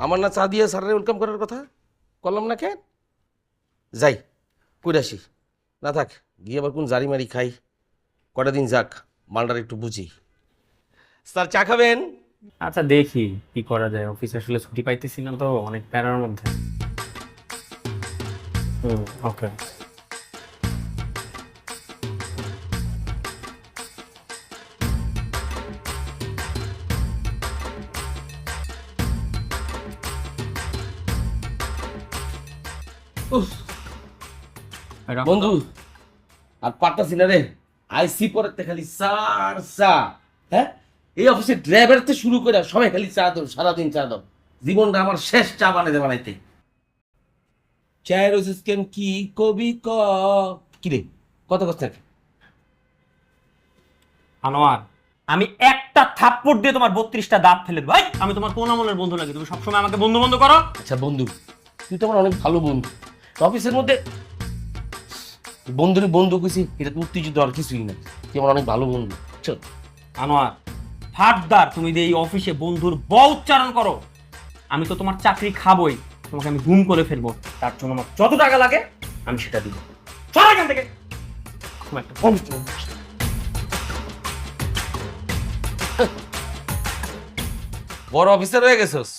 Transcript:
আমার না চা দিয়ে স্যারের ওয়েলকাম করার কথা, করলাম না কেন? যাই কইরা আসি, না থাক গিয়ে আবার কোন জারি মারি খাই। কটা দিন যাক, মালটার একটু বুঝি। স্যার চা খাবেন? আচ্ছা দেখি কি করা যায়, অফিসে আসলে ছুটি পাইতেছি না তো, অনেক প্যারার মধ্যে। ওকে। বন্ধু আর পারতাছি না রে, আইসি পরে খালি চার চা। হ্যাঁ, এই অফিসে ড্রাইভার থেকে শুরু করে সবাই খালি চা দাও, সারাদিন চা দাও। জীবনটা আমার শেষ চা বানাইতে বানাইতে। চায়ের কেন কি কবি ক কি রে, কত কষ্ট। আনোয়ার, আমি একটা থাপ্পড় দিয়ে তোমার 32টা দাঁত ফেলে দেবো। ভাই, আমি তোমার কোন আমলের বন্ধু নাকি তুমি সবসময় আমাকে বন্ধু বন্ধু করো? আচ্ছা বন্ধু, তুই তো আমার অনেক ভালো বন্ধু। অফিসের মধ্যে বন্ধুরে বন্ধু কইছি, এটা তো উত্তেজিত আর কিছুই না। তুই আমার অনেক ভালো বন্ধু। চল। আনোয়ার ফাটদার, তুমি যে এই অফিসে বন্ধুর ব উচ্চারণ করো, আমি তো তোমার চাকরি খাবই, তোমাকে আমি গুম করে ফেলবো। তার জন্য আমার যত টাকা লাগে আমি সেটা দিব। চল এখান থেকে। খুব একটা বড় অফিসার হয়ে গেছস।